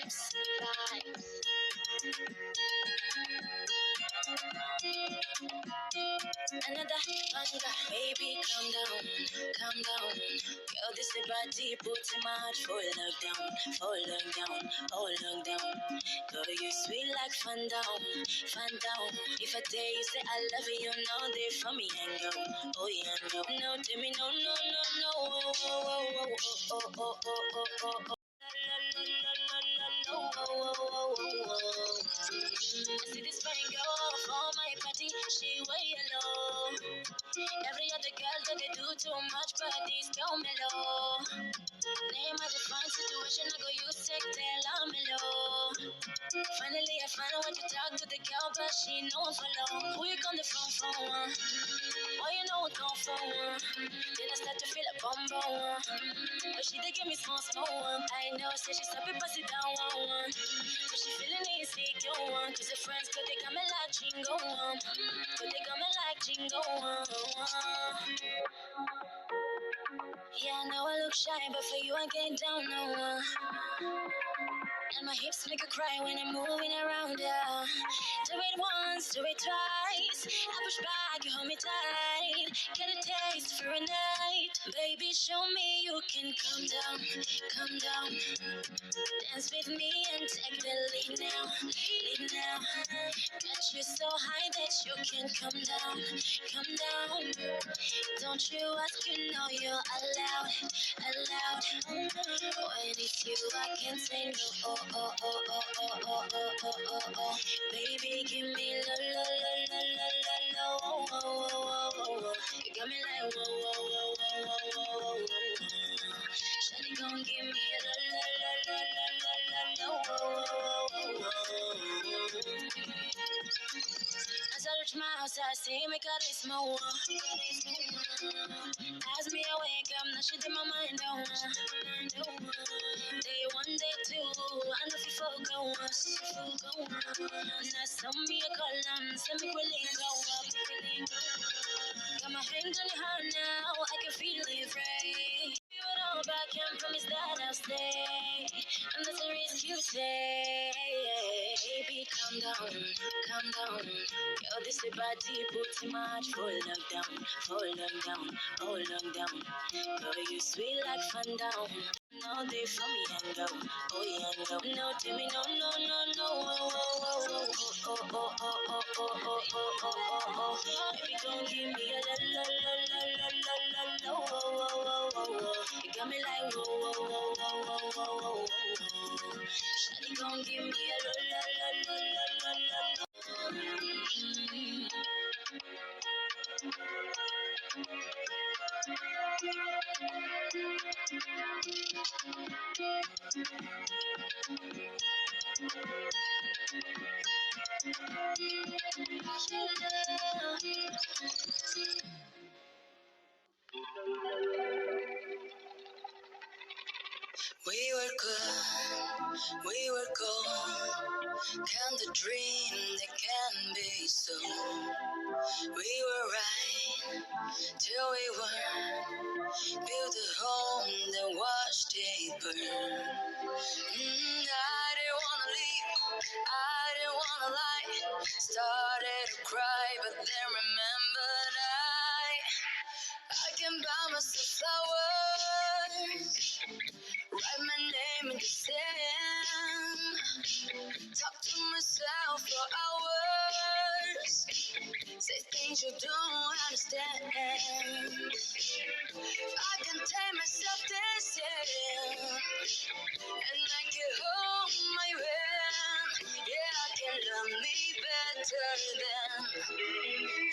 vibes. Another banger, baby, calm down. Girl, this is body, put too much for lockdown, for lockdown, oh lockdown. Girl, you sweet like fun down. If I tell you say I love you, you know they for me and go, oh yeah, no, tell me no, oh, oh, oh, oh, oh, oh, oh, oh, oh. See this fine girl for my party, she way yellow. Every other girl that they do too much, but this girl mellow. Name of the fine situation, I go use take tell I'm mellow. Finally, I find out what to talk to the girl, but she know I'm follow. Who you come the phone for? Oh, you know what come for? Then I start to feel a bum bum. But she did give me small. I know, say she stop it, pass it down one. But she feeling insecure, cause her friends could they come and like jingle one. Could they come and like jingle one. Yeah, I know I look shy, but for you I get down no. And my hips make her cry when I'm moving around her. Do it once, do it twice. I push back, you hold me tight. Get a taste for a night. Baby, show me you can calm down. Dance with me and take the lead now. Got you so high that you can come down. Don't you ask, you know you're allowed. When it's you, I can't say no. Oh. Baby, give me la. You got me like whoa. Shawty gon' give me la. As I reach my house, I see me got it small. As me awake, I'm not shit in my mind. Day one, day two, I know if you focus. Now some me a call, some me willing go up. Got my hands on your heart now, I can feel it right. You know, but I can't promise that I'll stay. And that's a risk you take. Baby, calm down. Girl, this is body, put too much for lockdown, oh lockdown. Girl, you sweet like fun down. No, they for me and go, oh yeah, and go. No, tell me no. Oh. Baby, gon' give me a la. You got me like whoa. Shawty gon' give me a la. We were gold. Can the dream that can be so? We were right till we weren't. Built a home that watched it burn. I didn't wanna leave, I didn't wanna lie. Started to cry, but then remembered I can buy myself flowers. Write my name in the sand. Talk to myself for hours. Say things you don't understand. I can tame myself dancing, and I can hold my hand. Yeah, I can love me better than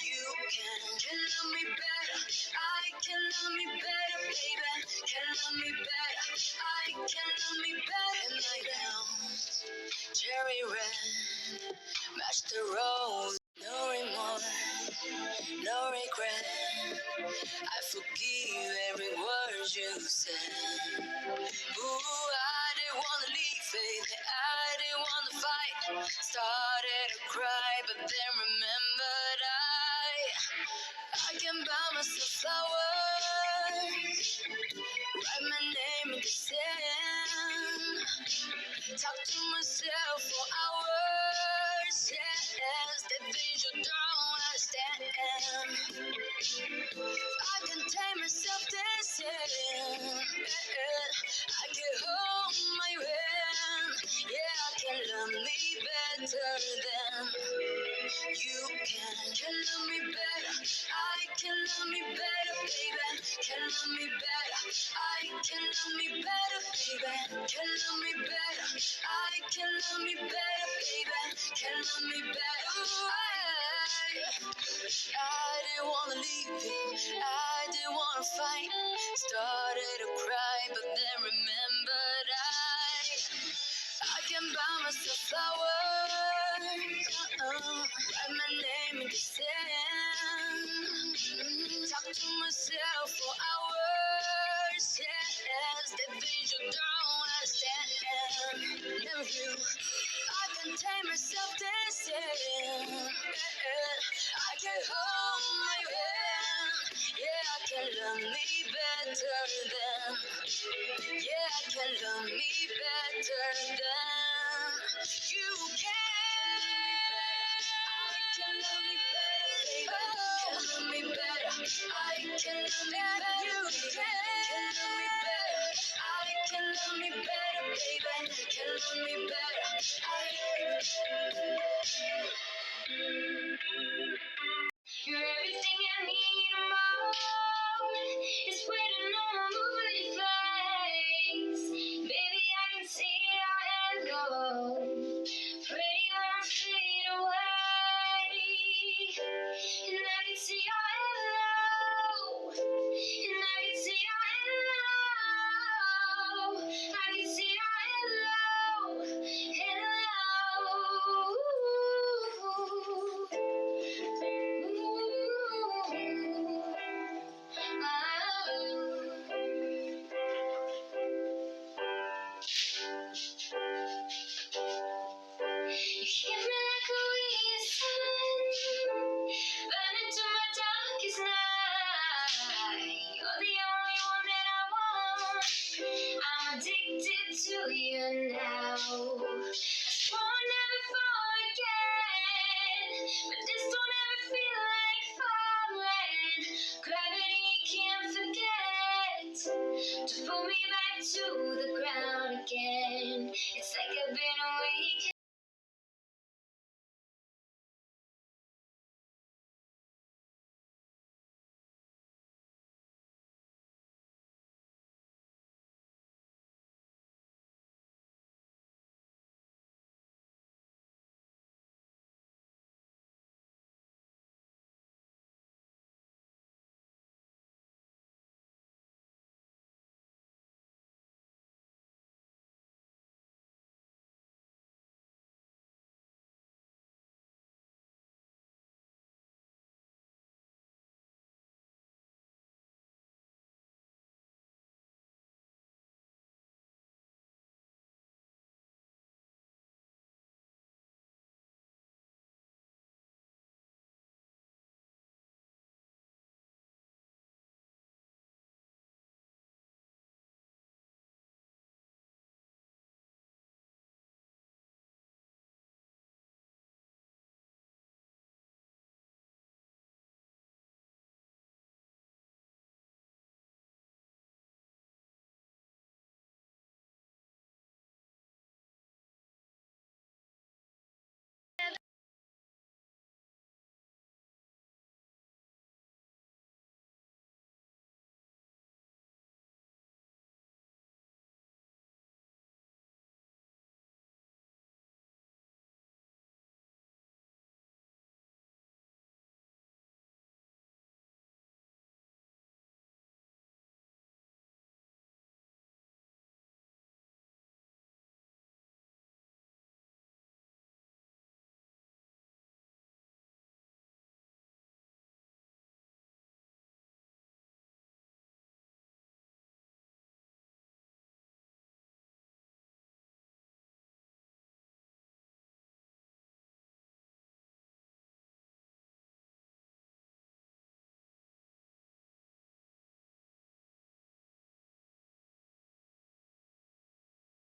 you can. Can love me better. I can love me better, baby. Can love me better. I can love me better. And I know cherry red, match the rose. No remorse, no regret. I forgive every word you said. Ooh, I didn't wanna leave, baby. I didn't wanna fight. Started to cry, but then remembered I can buy myself flowers. Write my name in the sand. Talk to myself for hours, yes, the things you don't understand. I can tame myself dancing, I can hold my hand, yeah, I can love me better than you can. Can love me better, I can love me better, baby. Can love me better, I can love me better, baby. Can love me better, I can love me better, baby. Can love me better. I didn't wanna leave you, I didn't wanna fight. Started to cry, but then remembered I can buy myself flowers, write my name in the sand, talk to myself for hours, yes, the things you don't understand. Never you, I can tame myself dancing, I can hold my hand, yeah, I can love me better than, yeah, I can love me better than you can. I can love me better, baby. Can love me better. I can love me better. You can love me better. I can love me better, baby. Can love me better. You're everything I need and more. It's written on my movie face. Baby, I can see your hand go. Pretty one fade away. And I can see your hello. And I can see your hello. I can see your hello. You hit me like a weed sun, burning to my darkest night. You're the only one that I want. I'm addicted to you now.